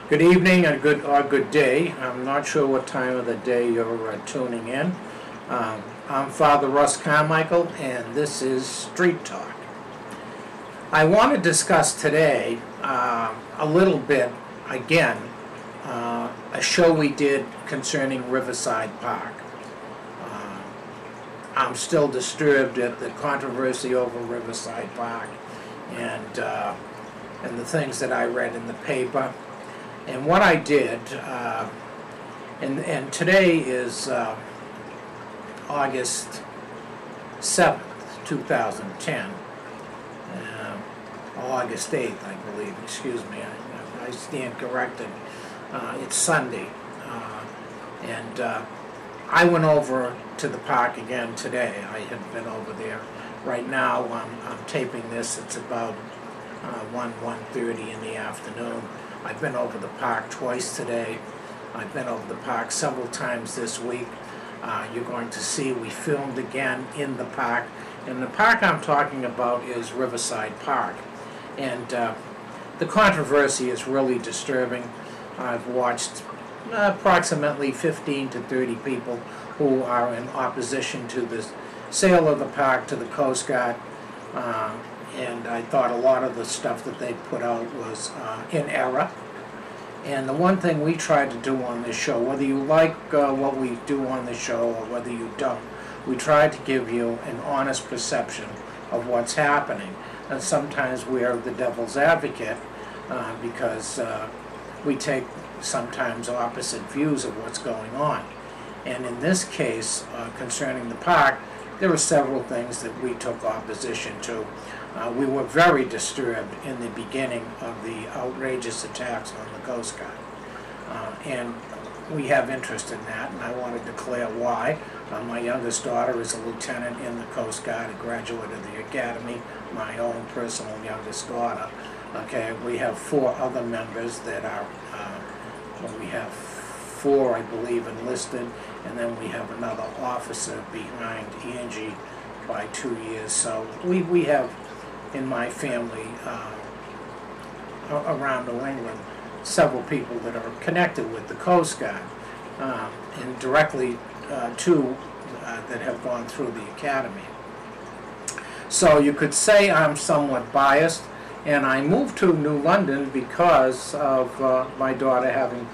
Good evening and good day. I'm not sure what time of the day you're tuning in. I'm Father Russ Carmichael, and this is Street Talk. I want to discuss today a little bit, again, a show we did concerning Riverside Park. I'm still disturbed at the controversy over Riverside Park and the things that I read in the paper. And what I did, and today is August 7th, 2010, August 8th, I believe, excuse me, I stand corrected. It's Sunday, and I went over to the park again today. I had been over there. Right now, I'm taping this. It's about 1:30 in the afternoon. I've been over the park twice today. I've been over the park several times this week. You're going to see we filmed again in the park. And the park I'm talking about is Riverside Park. And the controversy is really disturbing. I've watched approximately 15 to 30 people who are in opposition to the sale of the park to the Coast Guard. And I thought a lot of the stuff that they put out was in error. And the one thing we tried to do on this show, whether you like what we do on the show or whether you don't, we tried to give you an honest perception of what's happening. And sometimes we are the devil's advocate because we take sometimes opposite views of what's going on. And in this case, concerning the park, there were several things that we took opposition to. We were very disturbed in the beginning of the outrageous attacks on the Coast Guard. And we have interest in that, and I want to declare why. My youngest daughter is a lieutenant in the Coast Guard, a graduate of the Academy, my own personal youngest daughter. Okay, we have 4 other members that are, we have 4, I believe, enlisted, and then we have another officer behind Angie by 2 years. So we have, in my family around New England, several people that are connected with the Coast Guard and directly two that have gone through the Academy. So you could say I'm somewhat biased, and I moved to New London because of my daughter having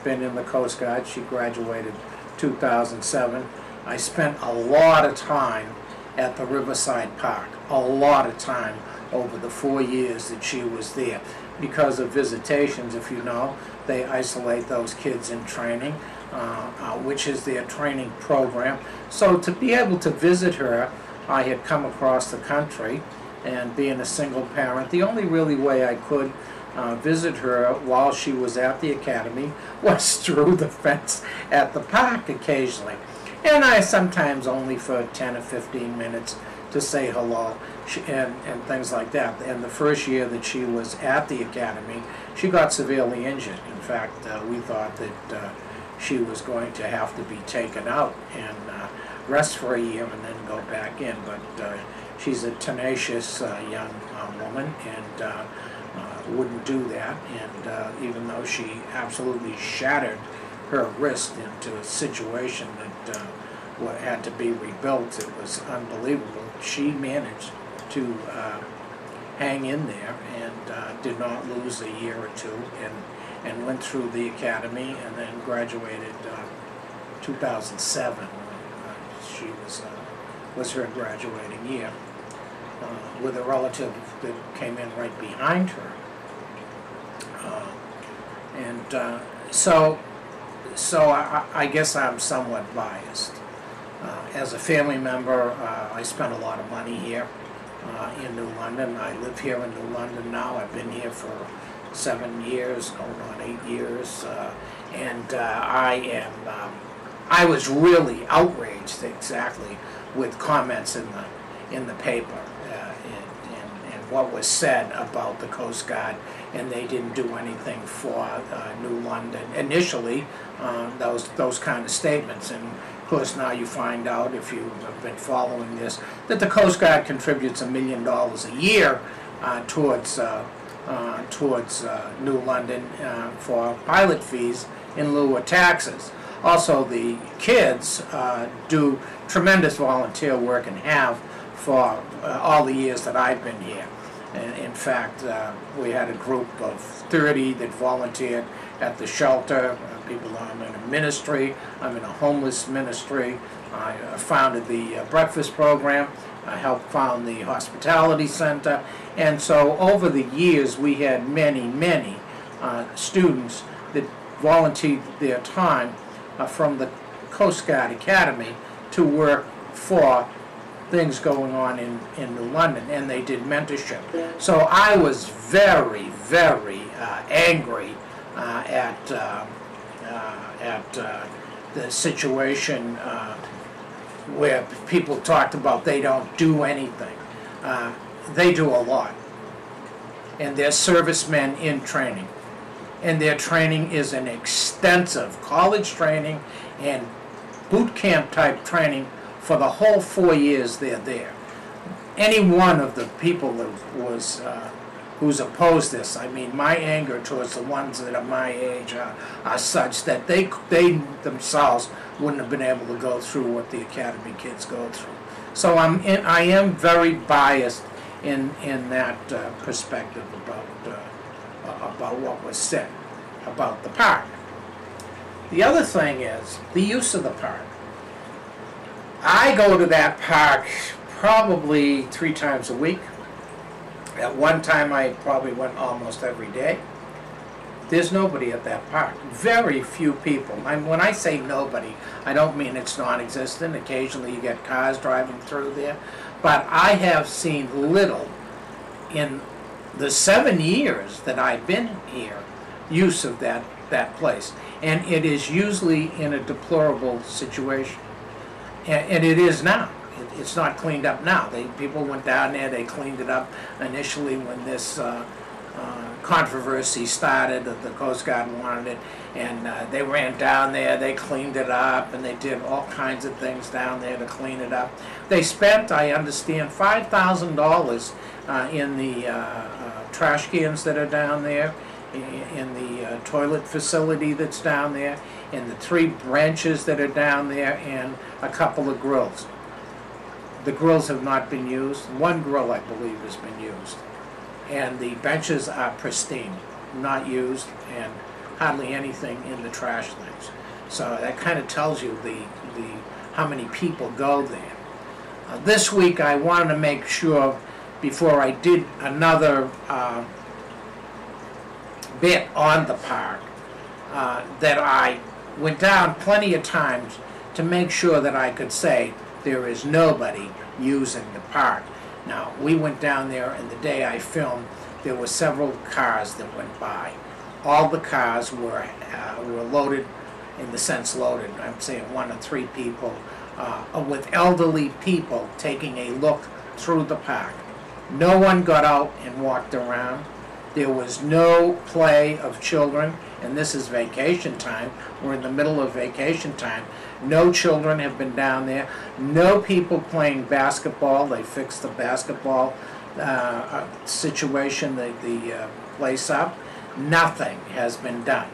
been in the Coast Guard. She graduated 2007. I spent a lot of time at the Riverside Park, a lot of time over the 4 years that she was there. Because of visitations, if you know, they isolate those kids in training, which is their training program. So to be able to visit her, I had come across the country, and being a single parent, the only really way I could visit her while she was at the Academy was through the fence at the park occasionally. And I sometimes only for 10 or 15 minutes to say hello and things like that. And the first year that she was at the Academy, she got severely injured. In fact, we thought that she was going to have to be taken out and rest for a year and then go back in. But she's a tenacious young woman and wouldn't do that. And even though she absolutely shattered her wrist into a situation that had to be rebuilt, it was unbelievable. She managed to hang in there and did not lose a year or two, and went through the Academy and then graduated 2007. She was her graduating year with a relative that came in right behind her. So I guess I'm somewhat biased. As a family member, I spent a lot of money here in New London. I live here in New London now. I've been here for 7 years, going on 8 years, and I was really outraged, exactly, with comments in the paper and what was said about the Coast Guard, and they didn't do anything for New London initially. Those kind of statements, and of course now you find out, if you have been following this, that the Coast Guard contributes $1 million a year towards towards New London for pilot fees in lieu of taxes. Also, the kids do tremendous volunteer work and have for all the years that I've been here. And in fact, we had a group of 30 that volunteered at the shelter. People, I'm in a ministry, I'm in a homeless ministry. I founded the breakfast program. I helped found the hospitality center. And so over the years, we had many students that volunteered their time from the Coast Guard Academy to work for things going on in New London, and they did mentorship. So I was very angry at the situation where people talked about they don't do anything. They do a lot, and they're servicemen in training, and their training is an extensive college training and boot camp type training for the whole 4 years they're there. Any one of the people that was who's opposed this, I mean, my anger towards the ones that are my age are such that they themselves wouldn't have been able to go through what the academy kids go through. So I am very biased in that perspective about what was said about the park. The other thing is the use of the park. I go to that park probably 3 times a week. At one time I probably went almost every day. There's nobody at that park. Very few people. When I say nobody, I don't mean it's non-existent. Occasionally you get cars driving through there. But I have seen little in the 7 years that I've been here use of that place. And it is usually in a deplorable situation. And it is now. It's not cleaned up now. People went down there, they cleaned it up initially when this controversy started, that the Coast Guard wanted it, and they ran down there, they cleaned it up, and they did all kinds of things down there to clean it up. They spent, I understand, $5,000 in the trash cans that are down there, in the toilet facility that's down there, in the 3 branches that are down there, and a couple of grills. The grills have not been used. 1 grill, I believe, has been used. And the benches are pristine, not used, and hardly anything in the trash things. So that kind of tells you how many people go there. This week I wanted to make sure, before I did another bit on the park, that I went down plenty of times to make sure that I could say there is nobody using the park. Now, we went down there, and the day I filmed, there were several cars that went by. All the cars were loaded, in the sense loaded, I'm saying 1 or 3 people, with elderly people taking a look through the park. No one got out and walked around. There was no play of children, and this is vacation time. We're in the middle of vacation time. No children have been down there. No people playing basketball. They fixed the basketball situation, the place up. Nothing has been done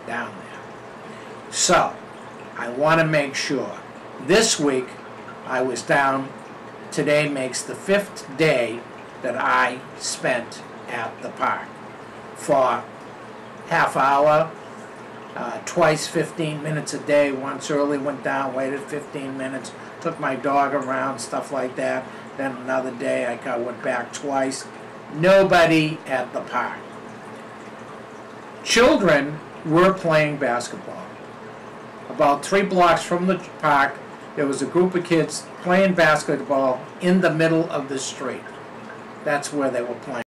down there. So, I want to make sure. This week, I was down. Today makes the 5th day that I spent at the park for half hour, twice 15 minutes a day. Once early, went down, waited 15 minutes, took my dog around, stuff like that. Then another day I went back twice. Nobody at the park. Children were playing basketball. About 3 blocks from the park, there was a group of kids playing basketball in the middle of the street. That's where they were playing.